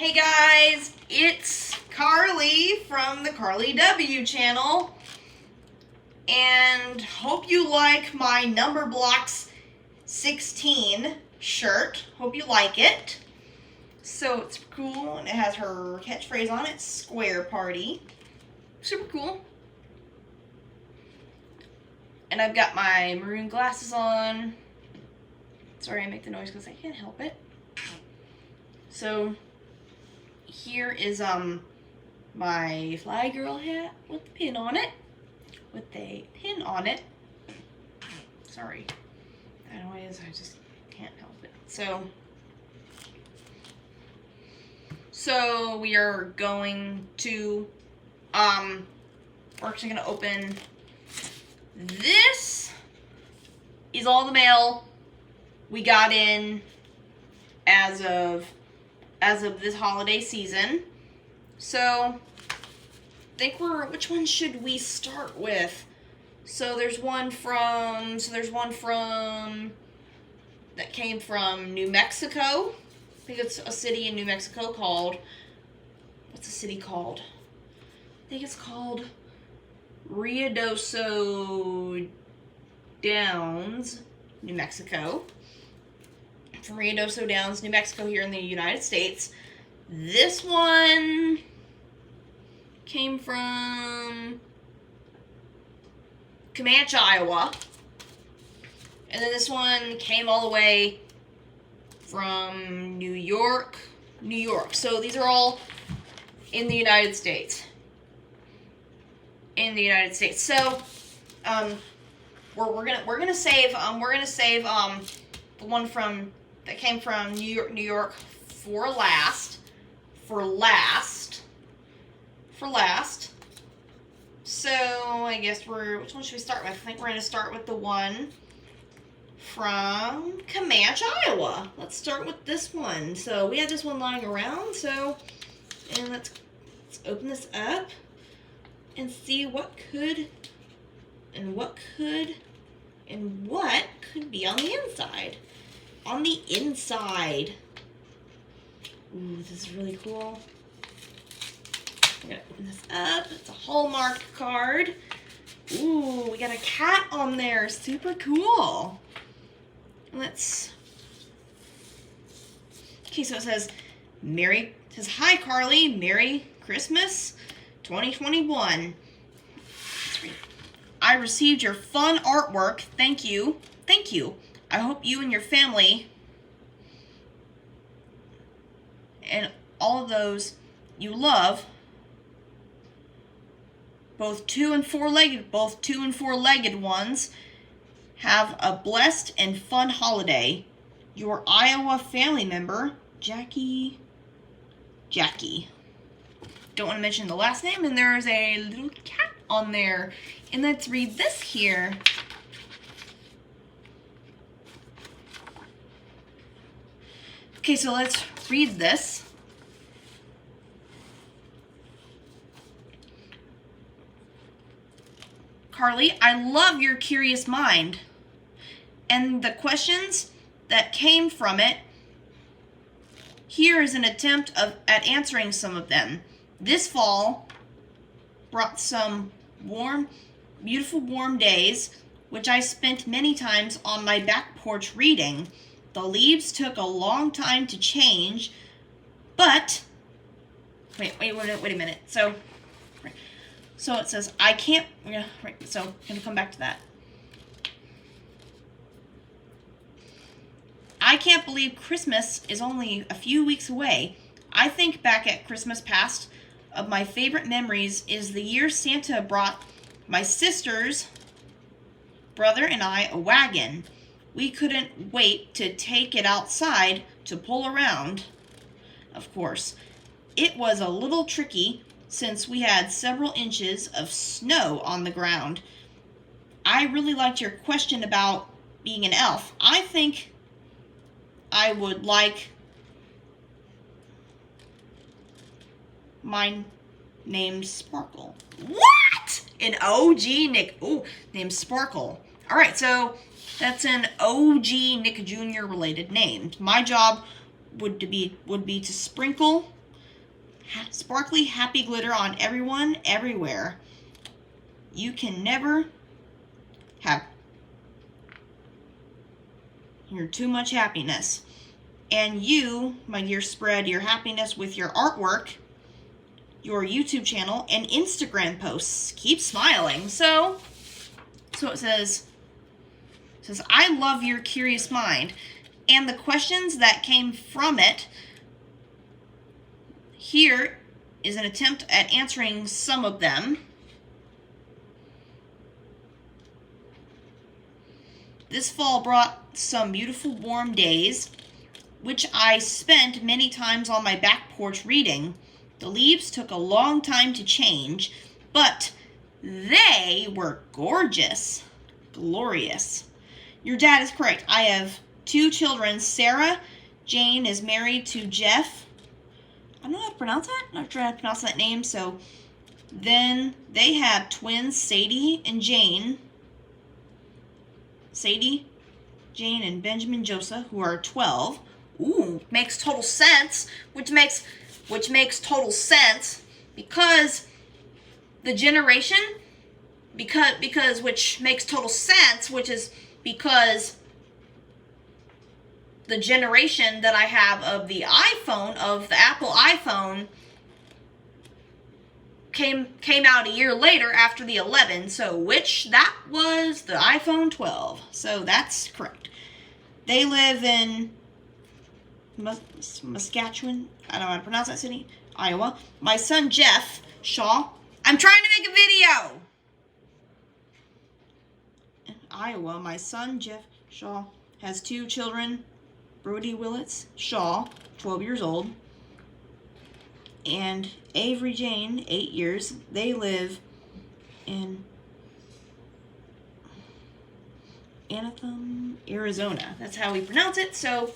Hey guys, it's Carly from the Carly W channel, and hope you like my Numberblocks 16 shirt. Hope you like it. So it's cool, and it has her catchphrase on it, Square Party. Super cool. And I've got my maroon glasses on. Sorry I make the noise because I can't help it. So here is my Fly Girl hat with the pin on it. Sorry, that noise, I just can't help it. So we are going to we're actually gonna open. This is all the mail we got in as of this holiday season. So which one should we start with? So there's one from that came from New Mexico. I think it's a city in New Mexico called, what's the city called? I think it's called Ruidoso Downs, New Mexico. From Ruidoso Downs, New Mexico, here in the United States. This one came from Comanche, Iowa. And then this one came all the way from New York. So these are all in the United States. So we're gonna save the one that came from New York for last. So I guess which one should we start with? I think we're gonna start with the one from Comanche, Iowa. Let's start with this one. So we had this one lying around, and let's open this up and see what could be on the inside. Ooh, this is really cool. I'm gonna open this up. It's a Hallmark card. Ooh, we got a cat on there. Super cool. Okay, so it says, hi Carly, Merry Christmas 2021. I received your fun artwork. Thank you. I hope you and your family and all of those you love, both two and four-legged ones, have a blessed and fun holiday. Your Iowa family member, Jackie. Don't want to mention the last name, and there's a little cat on there. And let's read this here. Okay, so let's read this. Carly, I love your curious mind and the questions that came from it. Here is an attempt at answering some of them. This fall brought some beautiful warm days, which I spent many times on my back porch reading. The leaves took a long time to change, but wait a minute. So it says I can't. So I'm gonna come back to that. I can't believe Christmas is only a few weeks away. I think back at Christmas past. Of my favorite memories is the year Santa brought my sister's brother and I a wagon. We couldn't wait to take it outside to pull around. Of course, it was a little tricky since we had several inches of snow on the ground. I really liked your question about being an elf. I think I would like mine named Sparkle. What? An OG Nick. Ooh, named Sparkle. All right, so that's an OG Nick Jr. related name. My job would be to sprinkle sparkly happy glitter on everyone, everywhere. You can never have too much happiness. And you, my dear, spread your happiness with your artwork, your YouTube channel, and Instagram posts. Keep smiling. So it says, I love your curious mind. And the questions that came from it, here is an attempt at answering some of them. This fall brought some beautiful warm days, which I spent many times on my back porch reading. The leaves took a long time to change, but they were gorgeous. Glorious. Your dad is correct. I have 2 children. Sarah Jane is married to Jeff. I don't know how to pronounce that. I'm not trying to pronounce that name. So then they have twins, Sadie and Jane. Sadie, Jane, and Benjamin Joseph, who are 12. Ooh, makes total sense. Which makes total sense because the generation, which makes total sense, which is because the generation that I have of the iPhone, of the Apple iPhone, came out a year later after the 11, so which that was the iPhone 12. So that's correct. They live in Muscatchewan, I don't know how to pronounce that city, Iowa. My son Jeff Shaw, I'm trying to make a video. In Iowa, my son Jeff Shaw has 2 children, Brody Willits Shaw, 12 years old, and Avery Jane, 8 years. They live in Anatham, Arizona. That's how we pronounce it. So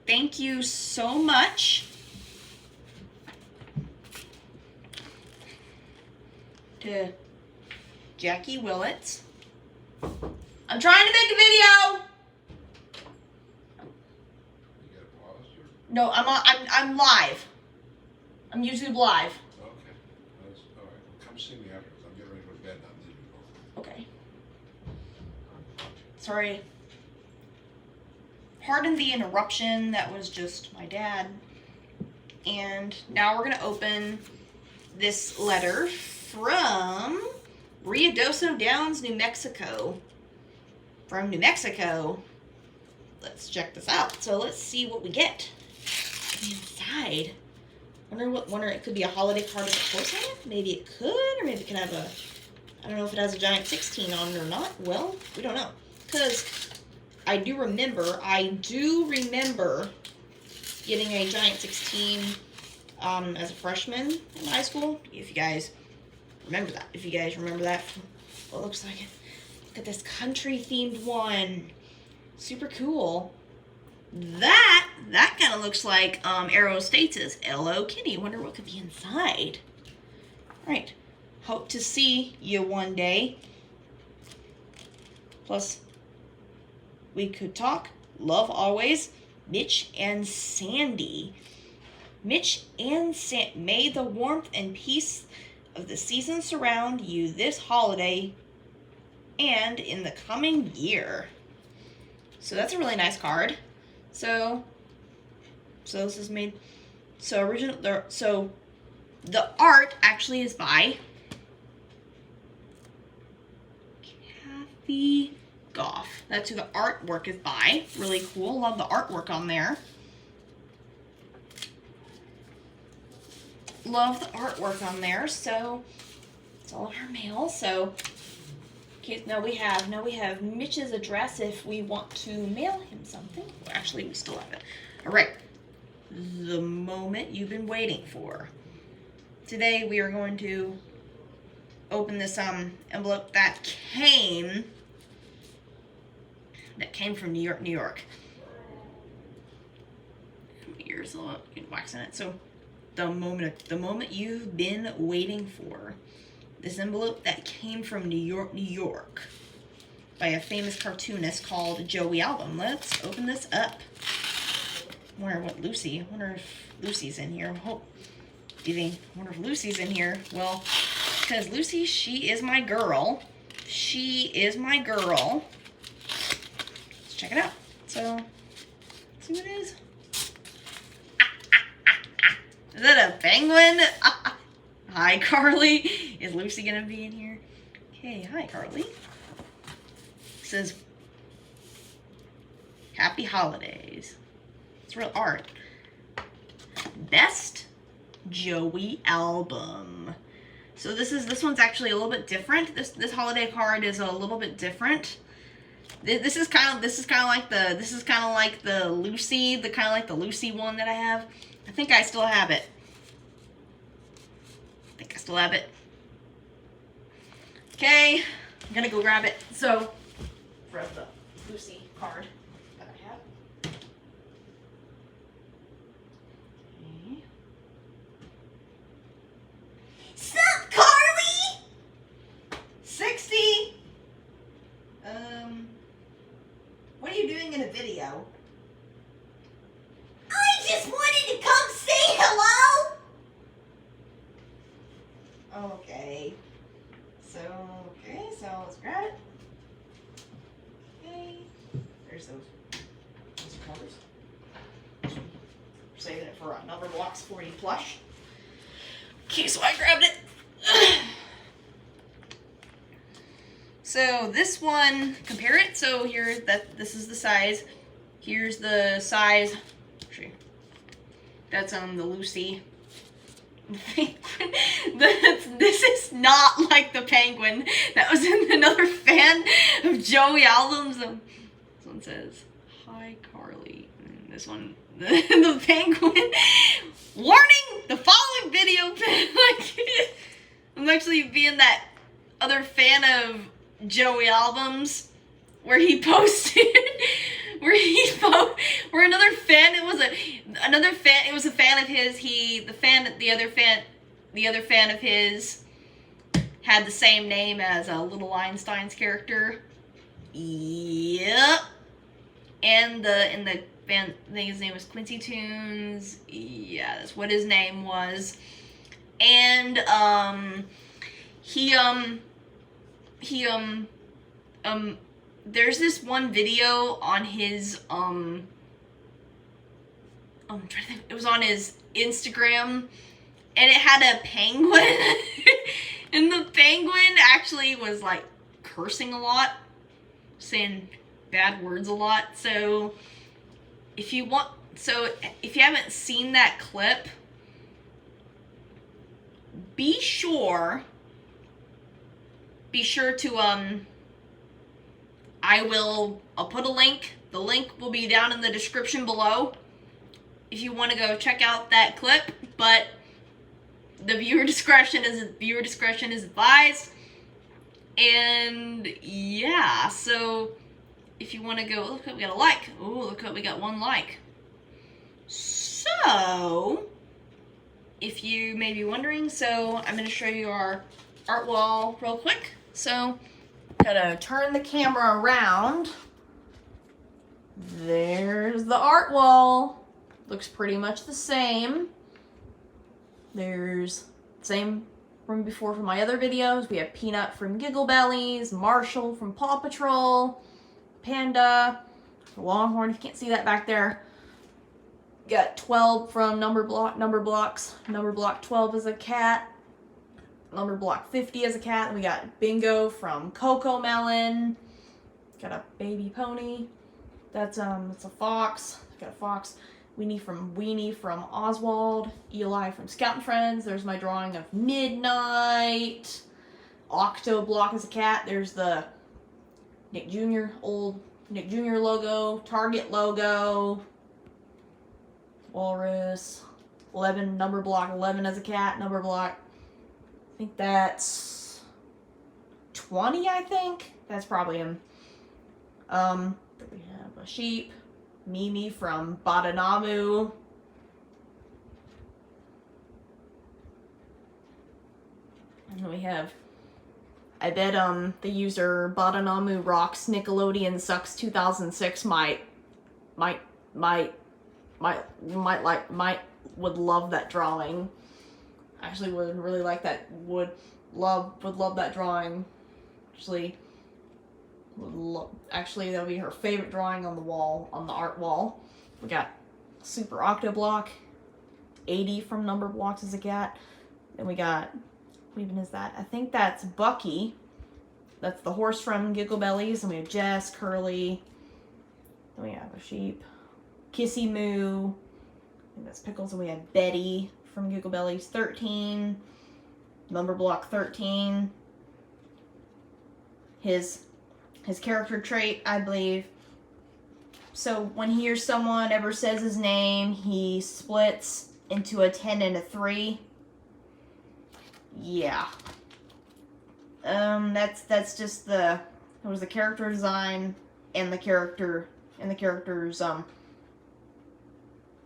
thank you so much to Jackie Willits. I'm trying to make a video. You got a pause or? No, I'm live. I'm YouTube live. Okay. That's all right. Come see me afterwards. I'm getting ready to go to bed now. I'm leaving. Okay. Sorry. Pardon the interruption. That was just my dad. And now we're going to open this letter from Ruidoso Downs, New Mexico. From New Mexico. Let's check this out. So let's see what we get inside. Wonder it could be a holiday card with a horse on it? Maybe it could, or maybe it can have a, I don't know if it has a giant 16 on it or not. Well, we don't know. Because I do remember getting a giant 16 as a freshman in high school. If you guys remember that. If you guys remember that, well, it looks like it. Look at this country themed one. Super cool. That kind of looks like Arrow States' Hello Kitty. Wonder what could be inside. Alright. Hope to see you one day. Plus, we could talk. Love always. Mitch and Sandy. Mitch and Sandy. May the warmth and peace of the season surround you this holiday and in the coming year. So that's a really nice card. So this is made, so the art actually is by Kathy Goff. That's who the artwork is by. Really cool. Love the artwork on there. Love the artwork on there. So it's all of our mail. So now we have Mitch's address if we want to mail him something. Well, actually, we still have it. All right. The moment you've been waiting for. Today we are going to open this envelope that came from New York, New York. Ears a lot wax in it. So the moment you've been waiting for. This envelope that came from New York, New York, by a famous cartoonist called Joey Album. Let's open this up. wonder what Lucy. I wonder if Lucy's in here. Do you think? I wonder if Lucy's in here. Well, because Lucy, she is my girl. She is my girl. Let's check it out. So, let's see what it is. Is that a penguin? Hi, Carly. Is Lucy gonna be in here? Okay, hi, Carly. It says, Happy Holidays. It's real art. Best Joey album. So this one's actually a little bit different. This holiday card is a little bit different. This is kind of like the Lucy one that I have. I think I still have it. Okay, I'm gonna go grab it. So, grab the Lucy card that I have. Okay. Sup, Carly? 60. What are you doing in a video? I just wanted to come say hello. Okay. So let's grab it. Okay. There's those colors. Saving it for Number Blocks 40 plush. Okay, so I grabbed it. So this one, compare it. So this is the size. Here's the size. Actually, that's the Lucy. This is not like the penguin that was in another fan of Joey albums. This one says, Hi, Carly. And this one, the penguin. Warning, the following video, I'm actually being that other fan of Joey albums where he posted where another fan, it was a fan of his, the other fan of his had the same name as a Little Einstein's character. Yep. And the band, I think his name was Quincy Tunes. Yeah, that's what his name was. And there's this one video on his I'm trying to think, it was on his Instagram, and it had a penguin and the penguin actually was like cursing a lot, saying bad words a lot. So if you haven't seen that clip, be sure to I'll put a link. The link will be down in the description below if you want to go check out that clip, but the viewer discretion is advised. And yeah, so if you want to go, look what we got a like. Oh, look what we got, 1 like. So if you may be wondering, so I'm going to show you our art wall real quick. So gotta turn the camera around. There's the art wall. Looks pretty much the same. There's the same from before from my other videos. We have Peanut from Giggle Bellies, Marshall from Paw Patrol, Panda, Longhorn, if you can't see that back there. Got 12 from Number Blocks. Number Block 12 is a cat. Number Block 50 as a cat. And we got Bingo from Coco Melon. Got a baby pony. It's a fox. Got a fox. Weenie from Oswald. Eli from Scout and Friends. There's my drawing of Midnight. Octo Block as a cat. There's the old Nick Jr. logo. Target logo. Walrus. 11, Number Block 11 as a cat. Number Block, I think that's 20, I think. That's probably him. We have a sheep. Mimi from Badanamu. And then we have, I bet the user Badanamu Rocks Nickelodeon Sucks 2006 might would love that drawing. Actually, would really like that. Would love that drawing. Actually, that'll be her favorite drawing on the wall, on the art wall. We got Super Octoblock, 80 from Number Blocks as a cat. Then we got, what even is that? I think that's Bucky. That's the horse from Giggle Bellies. And we have Jess, Curly. Then we have a sheep. Kissy Moo. And that's Pickles. And we have Betty from Giggle Bellies, 13. Number Block 13. His character trait, I believe. So when he or someone ever says his name, he splits into a 10 and a 3. Yeah. That's just it was the character design and the character's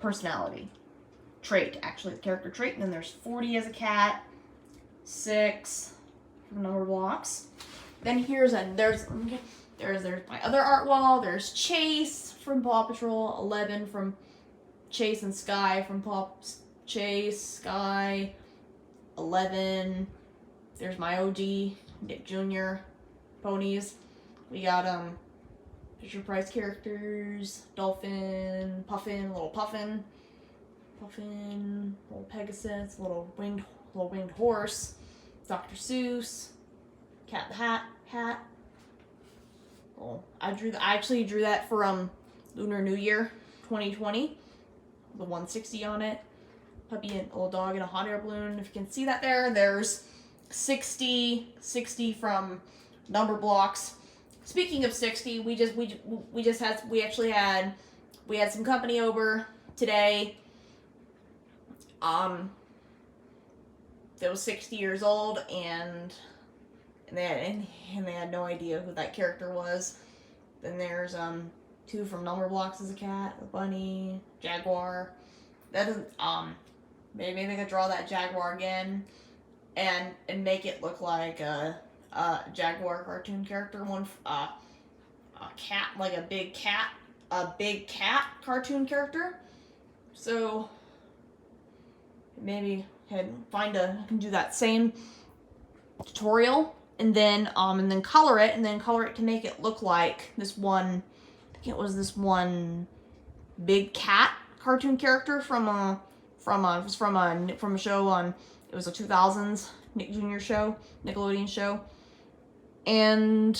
personality. Trait, actually, the character trait. And then there's 40 as a cat, 6 from Number Blocks. Then there's my other art wall. There's Chase from Paw Patrol, 11 from Chase and Sky from Chase, Sky, 11. There's my OG Nick Jr. ponies. We got Fisher Price characters, Dolphin, Puffin, little Puffin, little Pegasus, little winged horse, Dr. Seuss, Cat the Hat. Oh, I actually drew that for Lunar New Year 2020. The 160 on it. Puppy and a little dog in a hot air balloon. If you can see that there's 60 from Number Blocks. Speaking of 60, we had some company over today. That was 60 years old, and they had no idea who that character was. Then there's 2 from Number Blocks as a cat, a bunny, jaguar. That doesn't maybe they could draw that jaguar again and make it look like a jaguar cartoon character, a cat, like a big cat cartoon character. So maybe can do that same tutorial and then color it to make it look like this one. I think it was this one big cat cartoon character from a show on, it was a 2000s Nick Jr. show, Nickelodeon show. And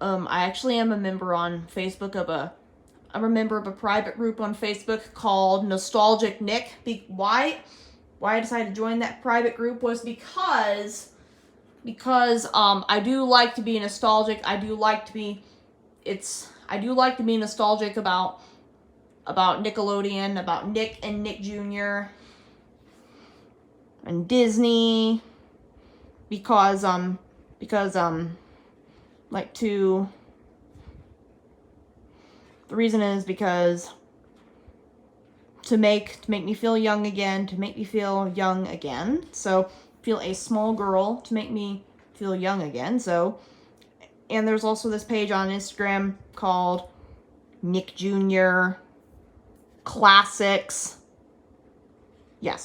I actually am a member on Facebook of a private group on Facebook called Nostalgic Nick. Why I decided to join that private group was because I do like to be nostalgic. I do like to be nostalgic about Nickelodeon, about Nick and Nick Jr. and Disney, because the reason is because to make me feel young again, so feel a small girl, to make me feel young again. So, and there's also this page on Instagram called Nick Jr. Classics. Yeah,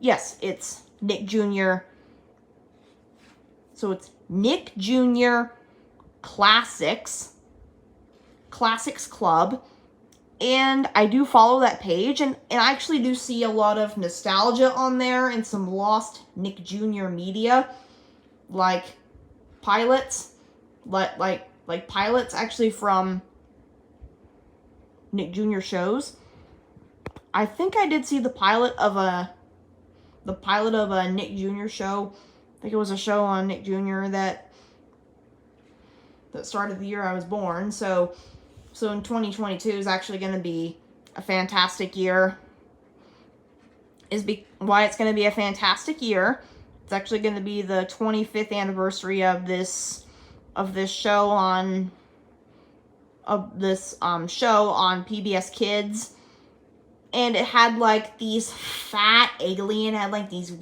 yes, it's Nick Jr. So it's Nick Jr. Classics Club. And I do follow that page, and I actually do see a lot of nostalgia on there and some lost Nick Jr. media, like pilots, like pilots actually from Nick Jr. shows. I think I did see the pilot of a Nick Jr. show. I think it was a show on Nick Jr. that started the year I was born. So in 2022 is actually going to be a fantastic year. Why it's going to be a fantastic year. It's actually going to be the 25th anniversary of this show on PBS Kids. And it had like these fat alien, had like these fat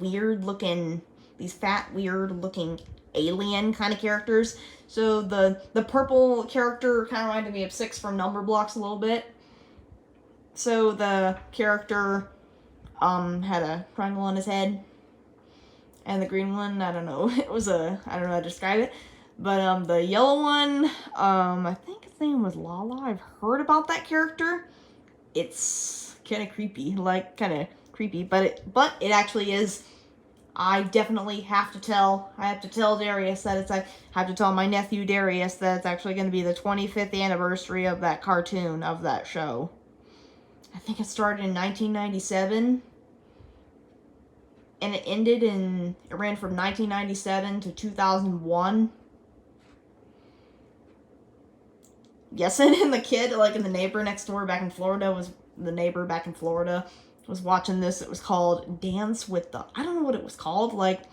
weird looking alien kind of characters. So the purple character kind of reminded me of 6 from Number Blocks a little bit. So the character had a triangle on his head, and the green one, I don't know, I don't know how to describe it, but the yellow one, I think his name was Lala. I've heard about that character. It's kind of creepy, but it actually is. I definitely have to tell Darius that I have to tell my nephew Darius that it's actually going to be the 25th anniversary of that cartoon, of that show. I think it started in 1997, and it ran from 1997 to 2001. Yes, and the kid, like, in the neighbor next door back in Florida was watching this. It was called Dance with the, I don't know what it was called, like, I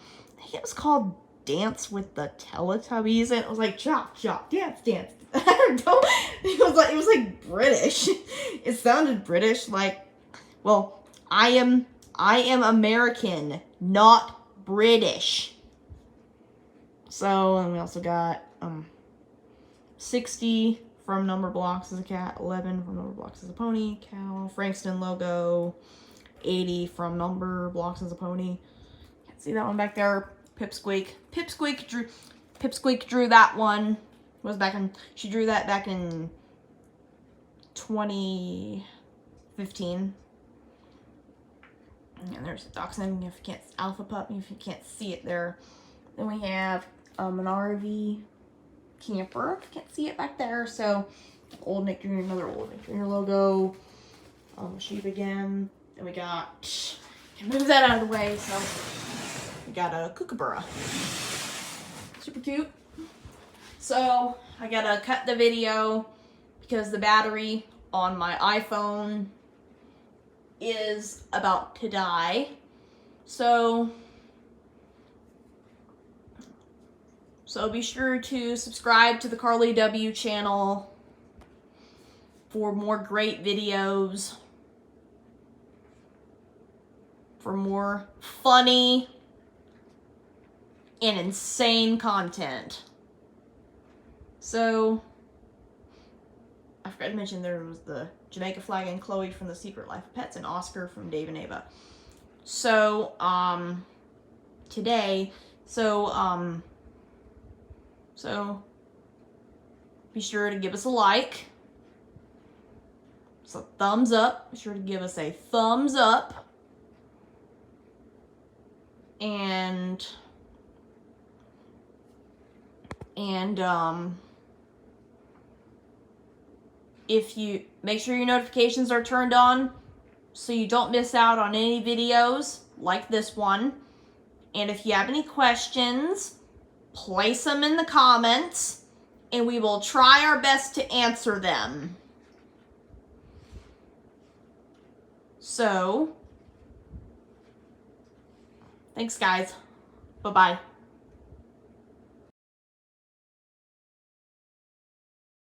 think it was called Dance with the Teletubbies, and it was like, chop, chop, dance, dance. I don't know, it was like British. It sounded British, like, well, I am American, not British. So, and we also got, 60 from Number Blocks as a cat, 11 from Number Blocks as a pony, Cal, Frankston logo, 80 from Number Blocks as a pony. Can't see that one back there. Pipsqueak drew that one. She drew that back in 2015. And there's a dachshund, alpha pup, if you can't see it there. Then we have an RV camper. Can't see it back there. So Old Nick Jr., another Old Nick Jr. logo. Sheep again. Then we got, move that out of the way. So we got a kookaburra. Super cute. So I gotta cut the video because the battery on my iPhone is about to die. So be sure to subscribe to the Carly W channel for more great videos, for more funny and insane content. So, I forgot to mention there was the Jamaica flag and Chloe from The Secret Life of Pets and Oscar from Dave and Ava. So, So, be sure to give us a like. So, thumbs up. Be sure to give us a thumbs up. And if you make sure your notifications are turned on so you don't miss out on any videos like this one. And if you have any questions, place them in the comments and we will try our best to answer them. So, thanks guys. Bye-bye.